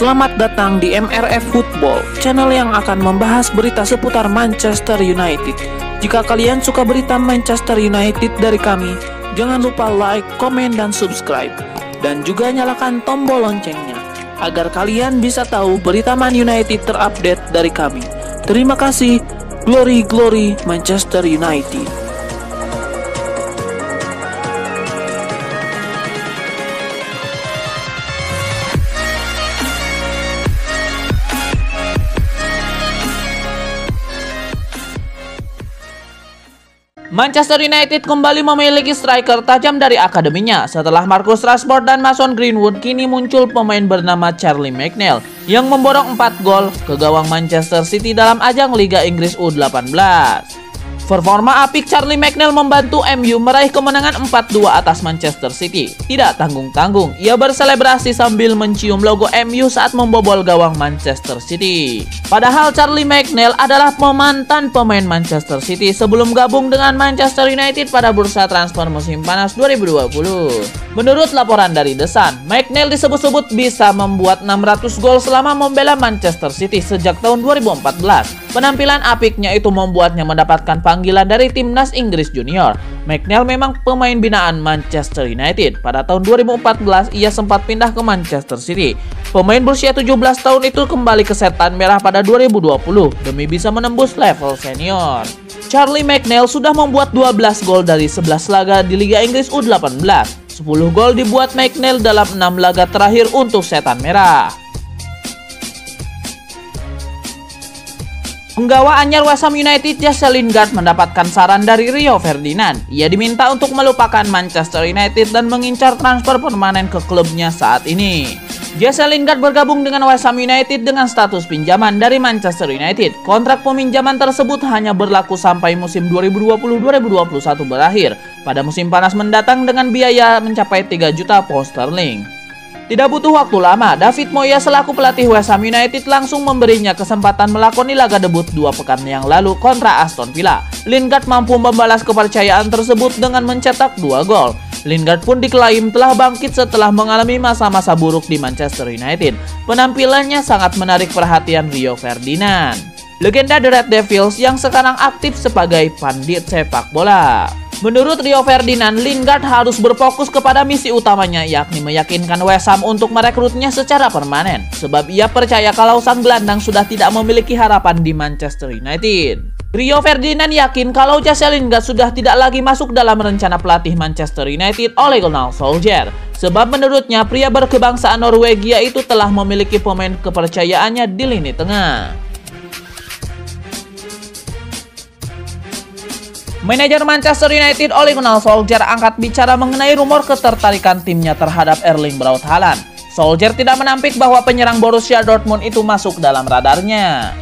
Selamat datang di MRF Football, channel yang akan membahas berita seputar Manchester United. Jika kalian suka berita Manchester United dari kami, jangan lupa like, komen, dan subscribe. Dan juga nyalakan tombol loncengnya, agar kalian bisa tahu berita Man United terupdate dari kami. Terima kasih, Glory Glory Manchester United. Manchester United kembali memiliki striker tajam dari akademinya. Setelah Marcus Rashford dan Mason Greenwood, kini muncul pemain bernama Charlie McNeil yang memborong 4 gol ke gawang Manchester City dalam ajang Liga Inggris U18. Performa apik Charlie McNeil membantu MU meraih kemenangan 4-2 atas Manchester City. Tidak tanggung-tanggung, ia berselebrasi sambil mencium logo MU saat membobol gawang Manchester City. Padahal Charlie McNeil adalah mantan pemain Manchester City sebelum gabung dengan Manchester United pada bursa transfer musim panas 2020. Menurut laporan dari The Sun, McNeil disebut-sebut bisa membuat 600 gol selama membela Manchester City sejak tahun 2014. Penampilan apiknya itu membuatnya mendapatkan panggilan dari timnas Inggris Junior. McNeil memang pemain binaan Manchester United. Pada tahun 2014, ia sempat pindah ke Manchester City. Pemain berusia 17 tahun itu kembali ke Setan Merah pada 2020 demi bisa menembus level senior. Charlie McNeil sudah membuat 12 gol dari 11 laga di Liga Inggris U18. 10 gol dibuat McNeil dalam 6 laga terakhir untuk Setan Merah. Penggawa anyar West Ham United Jesse Lingard mendapatkan saran dari Rio Ferdinand. Ia diminta untuk melupakan Manchester United dan mengincar transfer permanen ke klubnya saat ini. Jesse Lingard bergabung dengan West Ham United dengan status pinjaman dari Manchester United. Kontrak peminjaman tersebut hanya berlaku sampai musim 2020-2021 berakhir pada musim panas mendatang dengan biaya mencapai 3 juta pound sterling. Tidak butuh waktu lama, David Moyes selaku pelatih West Ham United langsung memberinya kesempatan melakoni laga debut 2 pekan yang lalu kontra Aston Villa. Lingard mampu membalas kepercayaan tersebut dengan mencetak 2 gol. Lingard pun diklaim telah bangkit setelah mengalami masa-masa buruk di Manchester United. Penampilannya sangat menarik perhatian Rio Ferdinand, legenda The Red Devils yang sekarang aktif sebagai pandit sepak bola. Menurut Rio Ferdinand, Lingard harus berfokus kepada misi utamanya, yakni meyakinkan West Ham untuk merekrutnya secara permanen. Sebab ia percaya kalau sang gelandang sudah tidak memiliki harapan di Manchester United. Rio Ferdinand yakin kalau Jesse Lingard sudah tidak lagi masuk dalam rencana pelatih Manchester United Ole Gunnar Solskjaer. Sebab menurutnya pria berkebangsaan Norwegia itu telah memiliki pemain kepercayaannya di lini tengah. Manajer Manchester United Ole Gunnar Solskjaer angkat bicara mengenai rumor ketertarikan timnya terhadap Erling Braut Haaland. Solskjaer tidak menampik bahwa penyerang Borussia Dortmund itu masuk dalam radarnya.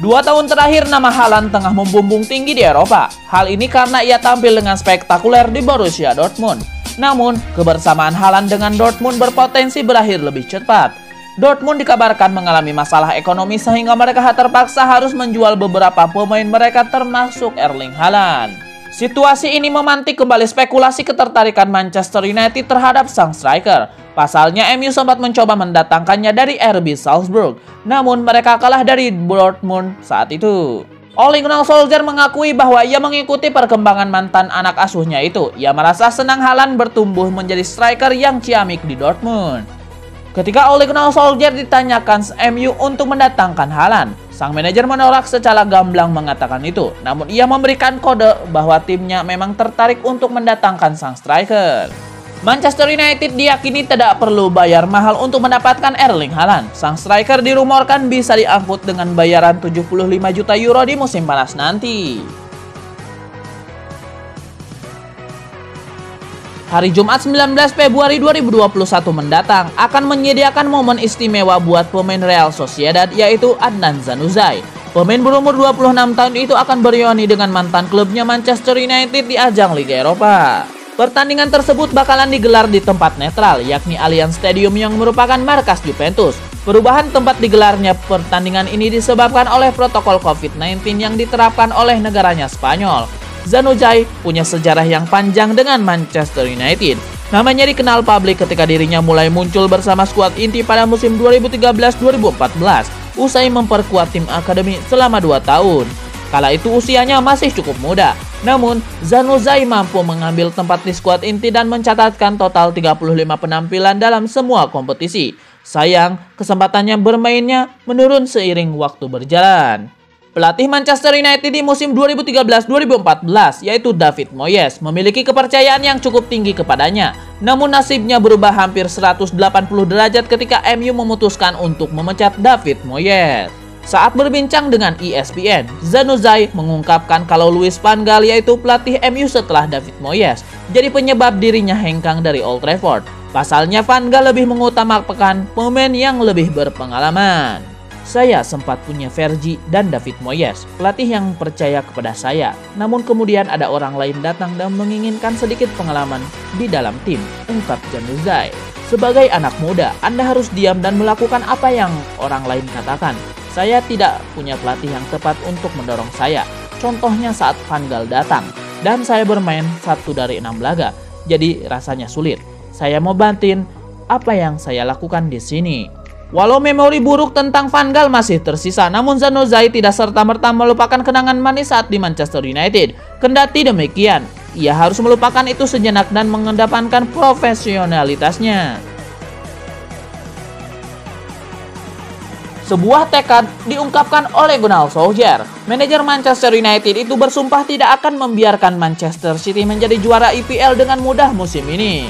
2 tahun terakhir nama Haaland tengah membumbung tinggi di Eropa. Hal ini karena ia tampil dengan spektakuler di Borussia Dortmund. Namun, kebersamaan Haaland dengan Dortmund berpotensi berakhir lebih cepat. Dortmund dikabarkan mengalami masalah ekonomi sehingga mereka terpaksa harus menjual beberapa pemain mereka termasuk Erling Haaland. Situasi ini memantik kembali spekulasi ketertarikan Manchester United terhadap sang striker. Pasalnya MU sempat mencoba mendatangkannya dari RB Salzburg, namun mereka kalah dari Dortmund saat itu. Ole Gunnar Solskjaer mengakui bahwa ia mengikuti perkembangan mantan anak asuhnya itu. Ia merasa senang Haaland bertumbuh menjadi striker yang ciamik di Dortmund. Ketika Ole Gunnar Solskjaer ditanyakan MU untuk mendatangkan Haaland, sang manajer menolak secara gamblang mengatakan itu. Namun ia memberikan kode bahwa timnya memang tertarik untuk mendatangkan sang striker. Manchester United diyakini tidak perlu bayar mahal untuk mendapatkan Erling Haaland. Sang striker dirumorkan bisa diangkut dengan bayaran 75 juta euro di musim panas nanti. Hari Jumat 19 Februari 2021 mendatang akan menyediakan momen istimewa buat pemain Real Sociedad, yaitu Adnan Januzaj. Pemain berumur 26 tahun itu akan bereuni dengan mantan klubnya Manchester United di ajang Liga Eropa. Pertandingan tersebut bakalan digelar di tempat netral, yakni Allianz Stadium yang merupakan markas Juventus. Perubahan tempat digelarnya pertandingan ini disebabkan oleh protokol COVID-19 yang diterapkan oleh negaranya Spanyol. Januzaj punya sejarah yang panjang dengan Manchester United. Namanya dikenal publik ketika dirinya mulai muncul bersama skuad inti pada musim 2013-2014 usai memperkuat tim akademi selama 2 tahun. Kala itu usianya masih cukup muda, namun Zanuzaj mampu mengambil tempat di skuad inti dan mencatatkan total 35 penampilan dalam semua kompetisi. Sayang, kesempatannya bermainnya menurun seiring waktu berjalan. Pelatih Manchester United di musim 2013-2014 yaitu David Moyes memiliki kepercayaan yang cukup tinggi kepadanya. Namun nasibnya berubah hampir 180 derajat ketika MU memutuskan untuk memecat David Moyes. Saat berbincang dengan ESPN, Zanuzaj mengungkapkan kalau Louis van Gaal yaitu pelatih MU setelah David Moyes jadi penyebab dirinya hengkang dari Old Trafford. Pasalnya Van Gaal lebih mengutamakan pemain yang lebih berpengalaman. Saya sempat punya Fergie dan David Moyes, pelatih yang percaya kepada saya. Namun kemudian ada orang lain datang dan menginginkan sedikit pengalaman di dalam tim, ungkap Zanuzaj. Sebagai anak muda, Anda harus diam dan melakukan apa yang orang lain katakan. Saya tidak punya pelatih yang tepat untuk mendorong saya. Contohnya saat Van Gaal datang, dan saya bermain 1 dari 6 laga, jadi rasanya sulit. Saya mau bantin apa yang saya lakukan di sini. Walau memori buruk tentang Van Gaal masih tersisa, namun Zanuzaj tidak serta-merta melupakan kenangan manis saat di Manchester United. Kendati demikian, ia harus melupakan itu sejenak dan mengedepankan profesionalitasnya. Sebuah tekad diungkapkan oleh Gunnar Solskjaer. Manajer Manchester United itu bersumpah tidak akan membiarkan Manchester City menjadi juara IPL dengan mudah musim ini.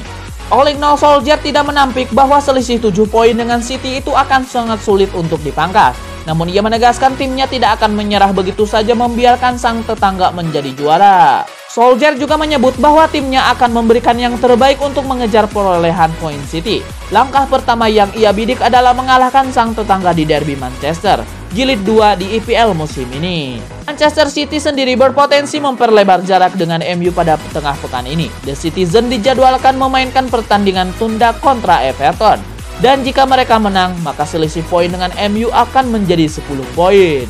Ole Gunnar Solskjaer tidak menampik bahwa selisih 7 poin dengan City itu akan sangat sulit untuk dipangkas. Namun ia menegaskan timnya tidak akan menyerah begitu saja membiarkan sang tetangga menjadi juara. Solskjaer juga menyebut bahwa timnya akan memberikan yang terbaik untuk mengejar perolehan poin City. Langkah pertama yang ia bidik adalah mengalahkan sang tetangga di derby Manchester, jilid 2 di IPL musim ini. Manchester City sendiri berpotensi memperlebar jarak dengan MU pada tengah pekan ini. The Citizen dijadwalkan memainkan pertandingan tunda kontra Everton. Dan jika mereka menang, maka selisih poin dengan MU akan menjadi 10 poin.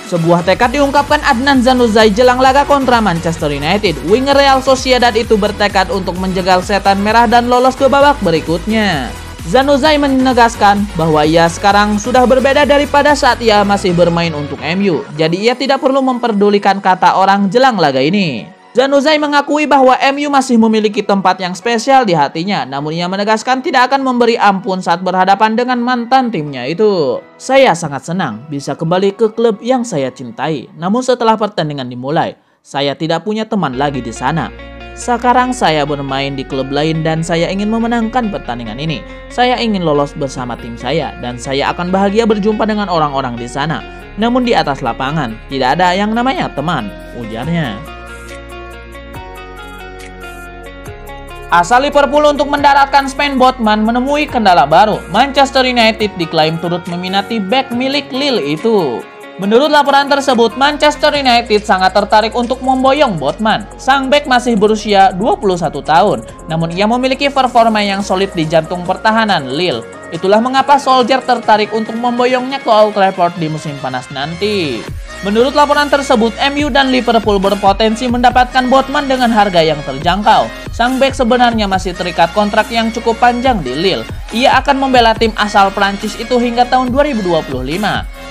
Sebuah tekad diungkapkan Adnan Zanuzaj jelang laga kontra Manchester United. Winger Real Sociedad itu bertekad untuk menjegal setan merah dan lolos ke babak berikutnya. Zanuzaj menegaskan bahwa ia sekarang sudah berbeda daripada saat ia masih bermain untuk MU. Jadi ia tidak perlu memperdulikan kata orang jelang laga ini. Zanuzaj mengakui bahwa MU masih memiliki tempat yang spesial di hatinya, namun ia menegaskan tidak akan memberi ampun saat berhadapan dengan mantan timnya itu. Saya sangat senang bisa kembali ke klub yang saya cintai, namun setelah pertandingan dimulai, saya tidak punya teman lagi di sana. Sekarang saya bermain di klub lain dan saya ingin memenangkan pertandingan ini. Saya ingin lolos bersama tim saya dan saya akan bahagia berjumpa dengan orang-orang di sana. Namun di atas lapangan, tidak ada yang namanya teman, ujarnya. Asal Liverpool untuk mendaratkan Sven Botman menemui kendala baru. Manchester United diklaim turut meminati bek milik Lille itu. Menurut laporan tersebut, Manchester United sangat tertarik untuk memboyong Botman. Sang bek masih berusia 21 tahun, namun ia memiliki performa yang solid di jantung pertahanan Lille. Itulah mengapa Solskjaer tertarik untuk memboyongnya ke Old Trafford di musim panas nanti. Menurut laporan tersebut, MU dan Liverpool berpotensi mendapatkan Botman dengan harga yang terjangkau. Sang bek sebenarnya masih terikat kontrak yang cukup panjang di Lille. Ia akan membela tim asal Prancis itu hingga tahun 2025.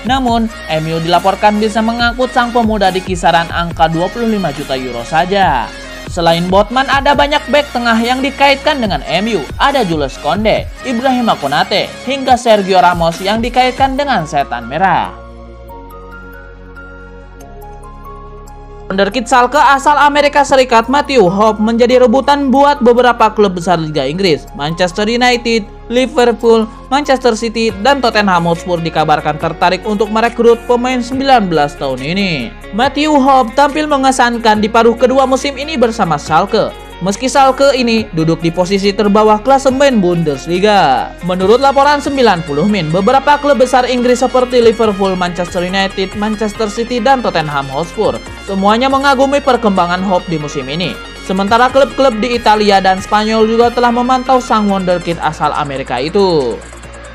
Namun, MU dilaporkan bisa mengangkut sang pemuda di kisaran angka 25 juta euro saja. Selain Botman, ada banyak bek tengah yang dikaitkan dengan MU. Ada Jules Koundé, Ibrahima Konate, hingga Sergio Ramos yang dikaitkan dengan setan merah. Wonderkid Schalke asal Amerika Serikat Matthew Hope menjadi rebutan buat beberapa klub besar Liga Inggris. Manchester United, Liverpool, Manchester City, dan Tottenham Hotspur dikabarkan tertarik untuk merekrut pemain 19 tahun ini. Matthew Hope tampil mengesankan di paruh kedua musim ini bersama Schalke. Meski Schalke ini duduk di posisi terbawah klasemen Bundesliga. Menurut laporan 90 Min, beberapa klub besar Inggris seperti Liverpool, Manchester United, Manchester City, dan Tottenham Hotspur semuanya mengagumi perkembangan Hope di musim ini. Sementara klub-klub di Italia dan Spanyol juga telah memantau sang wonderkid asal Amerika itu.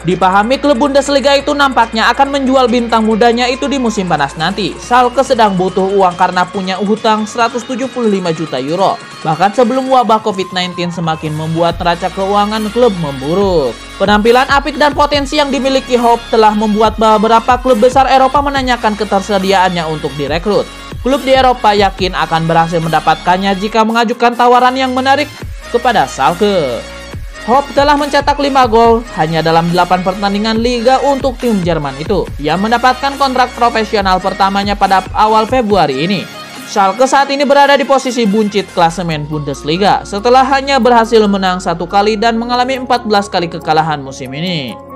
Dipahami klub Bundesliga itu nampaknya akan menjual bintang mudanya itu di musim panas nanti. Schalke sedang butuh uang karena punya hutang 175 juta euro. Bahkan sebelum wabah COVID-19 semakin membuat neraca keuangan klub memburuk. Penampilan apik dan potensi yang dimiliki Hope telah membuat beberapa klub besar Eropa menanyakan ketersediaannya untuk direkrut. Klub di Eropa yakin akan berhasil mendapatkannya jika mengajukan tawaran yang menarik kepada Schalke. Hope telah mencetak 5 gol hanya dalam 8 pertandingan Liga untuk tim Jerman itu. Ia mendapatkan kontrak profesional pertamanya pada awal Februari ini. Schalke saat ini berada di posisi buncit klasemen Bundesliga setelah hanya berhasil menang 1 kali dan mengalami 14 kali kekalahan musim ini.